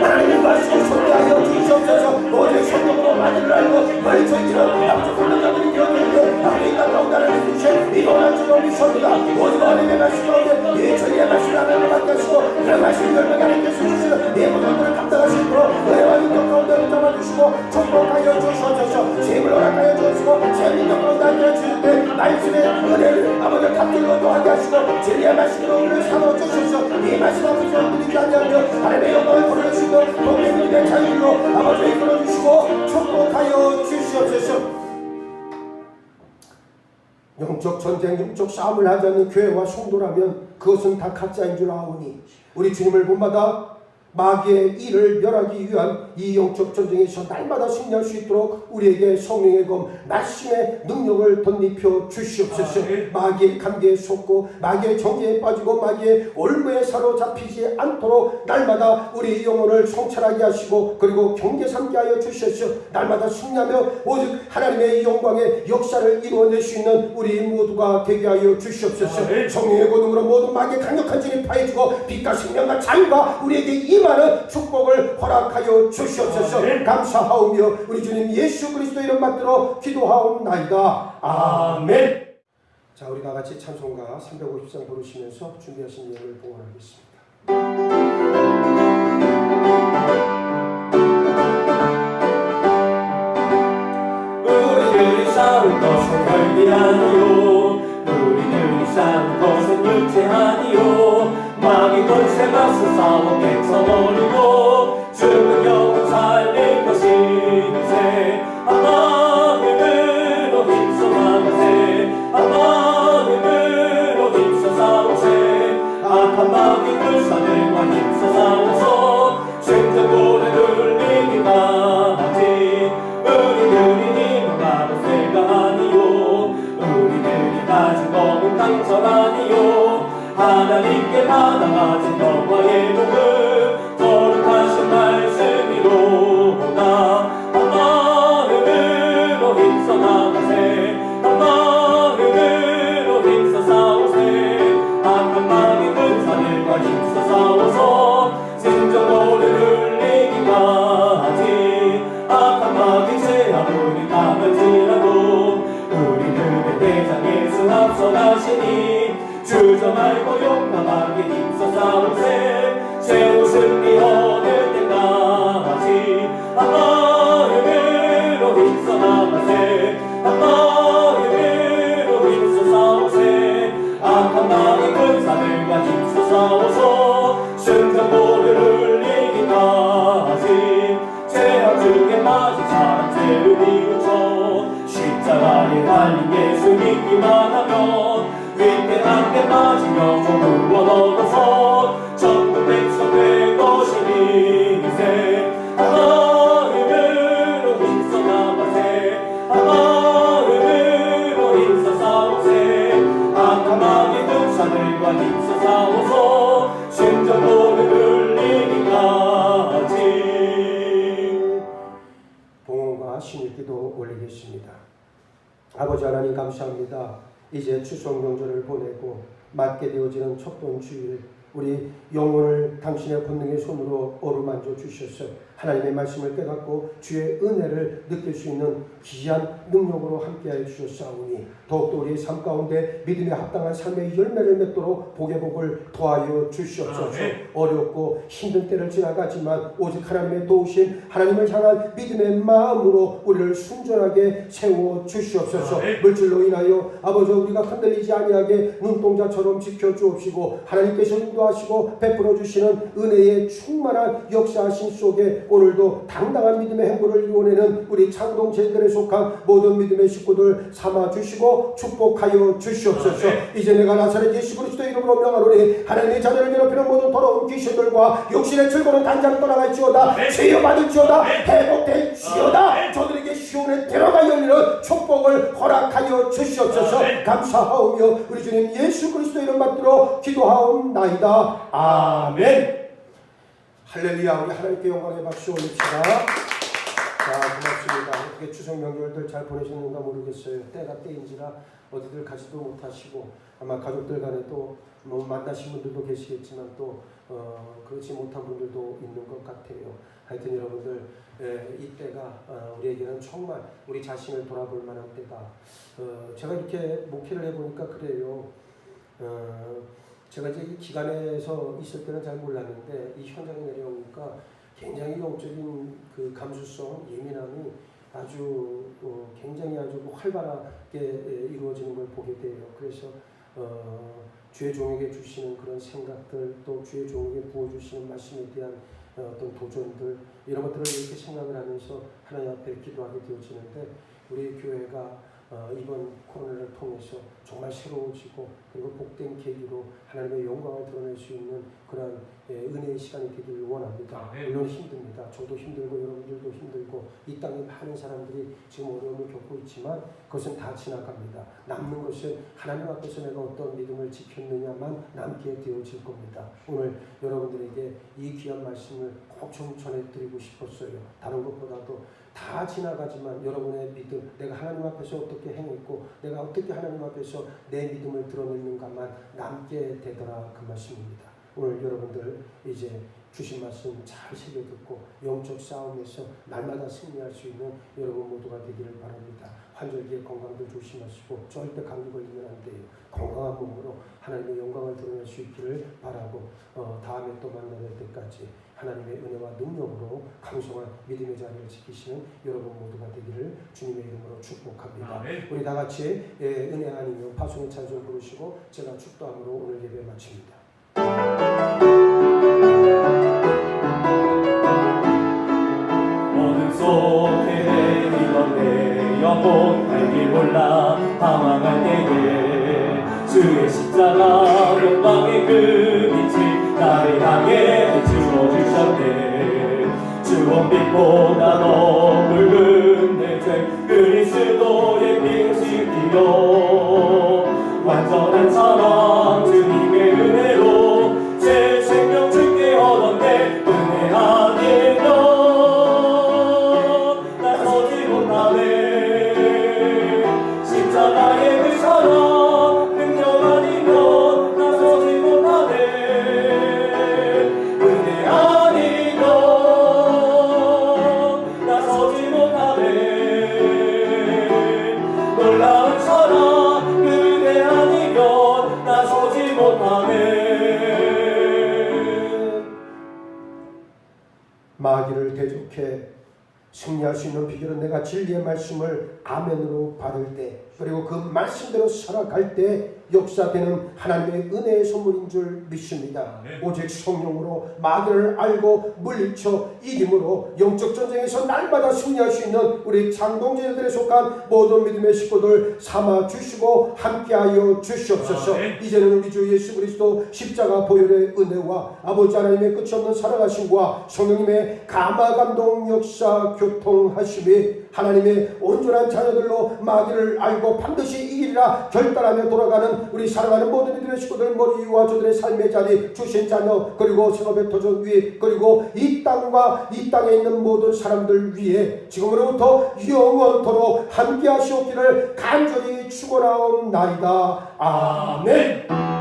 하나님의 말씀을 소개하여 주시옵소서. 오직 성령으로 마귀를 알고 벌처이기는 아버지 권능자들이 되었는데 아버지 가까운 나라를 주신 이동한 주로 미소입니다. 오직 하나님의 말씀 가운데 이 전리의 말씀을 하나님을 받게 하시고 그 말씀을 열매가 하나님께서 주시는 이 모든 것들을 감당하시도록 은혜와 능력 가운데 붙잡아주시고 축복하여 주시옵소서. 재물 허락하여 주시고 새 능력 가운데 하여 주실 때 말씀의 은혜를 아버지 갑질로 더하게 하시고 진리의 말씀으로 우리를 삼아주시옵소서. 이 말씀 앞에서 흔들리지 아니하며 하나님의 영광을 보여주시고 동맹의 자유로 아버지를 이끌어주시고 축복하여 주시옵소서. 영적 전쟁, 영적 싸움을 하지 않는 교회와 성도라면 그것은 다 가짜인 줄 아오니 우리 주님을 본받아 마귀의 일을 멸하기 위한 이 영적 전쟁에서 날마다 승리할 수 있도록 우리에게 성령의 검 말씀의 능력을 덧입혀 주시옵소서. 마귀의 관계에 속고 마귀의 정죄에 빠지고 마귀의 올무에 사로잡히지 않도록 날마다 우리 영혼을 성찰하게 하시고 그리고 경계 삼게 하여 주시옵소서. 날마다 승리하며 오직 하나님의 영광의 역사를 이루어낼 수 있는 우리 모두가 되게 하여 주시옵소서. 성령의 권능으로 모든 마귀의 강력한 진이 파해지고 빛과 생명과 자유가 우리에게 임하는 축복을 허락하여 주시옵소서. 감사하오며 우리 주님 예수 그리스도 이름 받들어 기도하옵나이다. 아멘. 자, 우리 다 같이 찬송가 350장 부르시면서 준비하신 예를 봉헌하겠습니다. 우리들이 싸울 것은 혈기 아니요 우리들이 싸울 것은 육체 아니요 마귀 권세 맞서 싸워 뺏어버리고 죽은 영혼 살릴 것이세 하나의 힘으로 힘써 나가세 하나의 힘으로 힘써 싸우세 악한 마귀 불사들과 힘써 싸워서 생존고를 눌리기만 하지 우리들이 힘은 바로 쇠가 아니요 우리들이 가진 검은 강철 아니요 하나님께 받아가진 영화의 복음 맞으며 모두 얻어서 전국 백성 된 것이니 이세 마음으로 힘써 나가세 마음으로 힘써 싸우세 악한 마귀 등산들과 힘써 싸워서 심정으로 흘리기까지. 봉헌과 신일기도 올리겠습니다. 아버지 하나님 감사합니다. 이제 추석 명절을 보내고 맞게 되어지는 첫 주일 우리 영혼을 당신의 권능의 손으로 어루만져 주셔서 하나님의 말씀을 깨닫고 주의 은혜를 느낄 수 있는 귀한 능력으로 함께하여 주셨사오니 더욱더 우리의 삶 가운데 믿음에 합당한 삶의 열매를 맺도록 복의 복을 더하여 주시옵소서. 어렵고 힘든 때를 지나가지만 오직 하나님의 도우심 하나님을 향한 믿음의 마음으로 우리를 순전하게 세워 주시옵소서. 물질로 인하여 아버지 우리가 흔들리지 아니하게 눈동자처럼 지켜주옵시고 하나님께서 인도하시고 베풀어 주시는 은혜의 충만한 역사하심 속에 오늘도 당당한 믿음의 행보를 이루어내는 우리 창동제들에 속한 모든 믿음의 식구들 삼아주시고 축복하여 주시옵소서. 이제 내가 나사렛 예수 그리스도의 이름으로 명하노니 하나님의 자녀를 괴롭히는 모든 더러운 귀신들과 육신의 즐거운 단장을 떠나갈지어다. 치유받을지어다. 회복될지어다. 저들에게 시온의 대로가 열리는 축복을 허락하여 주시옵소서. 감사하오며 우리 주님 예수 그리스도의 이름 받들어 기도하옵나이다. 아멘. 할렐루야. 우리 하나님께 영광의 박수 올립시다. 자, 고맙습니다. 어떻게 추석 명절들 잘 보내셨는가 모르겠어요. 때가 때인지라 어디들 가지도 못하시고 아마 가족들 간에 또 뭐 만나신 분들도 계시겠지만 또 그렇지 못한 분들도 있는 것 같아요. 하여튼 여러분들 이때가 우리에게는 정말 우리 자신을 돌아볼 만한 때다. 제가 이렇게 목회를 해보니까 그래요. 제가 이제 이 기간에서 있을 때는 잘 몰랐는데 이 현장에 내려오니까 굉장히 영적인 그 감수성, 예민함이 아주 굉장히 아주 활발하게 이루어지는 걸 보게 돼요. 그래서 주의 종에게 주시는 그런 생각들, 또 주의 종에게 부어주시는 말씀에 대한 어떤 도전들 이런 것들을 이렇게 생각을 하면서 하나님 앞에 기도하게 되어지는데 우리 교회가 이번 코로나를 통해서 정말 새로워지고 그리고 복된 계기로 하나님의 영광을 드러낼 수 있는 그런 은혜의 시간이 되기를 원합니다. 물론 힘듭니다. 저도 힘들고 여러분들도 힘들고 이 땅에 많은 사람들이 지금 어려움을 겪고 있지만 그것은 다 지나갑니다. 남는 것은 하나님 앞에서 내가 어떤 믿음을 지켰느냐만 남게 되어질 겁니다. 오늘 여러분들에게 이 귀한 말씀을 꼭 좀 전해드리고 싶었어요. 다른 것보다도 다 지나가지만 여러분의 믿음, 내가 하나님 앞에서 어떻게 행했고 내가 어떻게 하나님 앞에서 내 믿음을 드러내는가만 남게 되더라 그 말씀입니다. 오늘 여러분들 이제 주신 말씀 잘 새겨듣고 영적 싸움에서 날마다 승리할 수 있는 여러분 모두가 되기를 바랍니다. 환절기에 건강들 조심하시고 절대 감기 걸리면 안 돼요. 건강한 몸으로 하나님의 영광을 드러낼 수 있기를 바라고 다음에 또 만날 때까지 하나님의 은혜와 능력으로 강성한 믿음의 자리를 지키시는 여러분 모두가 되기를 주님의 이름으로 축복합니다. 우리 다 같이 은혜 아니면 파송의 찬송 부르시고 제가 축도함으로 오늘 예배 마칩니다. 어둠 속에 내리던 내 영혼 알길 몰라 방황할 때에 주의 십자가 영광의 그 빛이 나를 향해 비추어 주셨네. 주원빛보다 더 붉은 내 죄 그리스도의 빛이 뛰어 완전한 사랑 주님의 은혜로 제 생명 주께 얻었네. 은혜 아니면 나서지 못하네. 십자가의 그 사랑 능력 아니면 나서지 못하네. 은혜 아니면 나서지 못하네. 놀라운 사랑 은혜 아니면 나서지 못하네. 마귀를 대적해 승리할 수 있는 비결은 내가 진리의 말씀을 아멘으로 받을 때 그리고 그 말씀대로 살아갈 때 역사되는 하나님의 은혜의 선물인 줄 믿습니다. 아멘. 오직 성령으로 마귀를 알고 물리쳐 이김으로 영적 전쟁에서 날마다 승리할 수 있는 우리 장동제자들에 속한 모든 믿음의 식구들 삼아 주시고 함께하여 주시옵소서. 아멘. 이제는 우리 주 예수 그리스도 십자가 보혈의 은혜와 아버지 하나님의 끝이 없는 사랑하심과 성령님의 감화 감동 역사 교통하심이 하나님의 온전한 자녀들로 마귀를 알고 반드시 이기리라 결단하며 돌아가는 우리 사랑하는 모든 이들의 식구들 머리 위와 저들의 삶의 자리 주신 자녀 그리고 생업의 도전 위에 그리고 이 땅과 이 땅에 있는 모든 사람들 위에 지금으로부터 영원토록 함께 하시옵기를 간절히 축원하옵나이다. 아멘.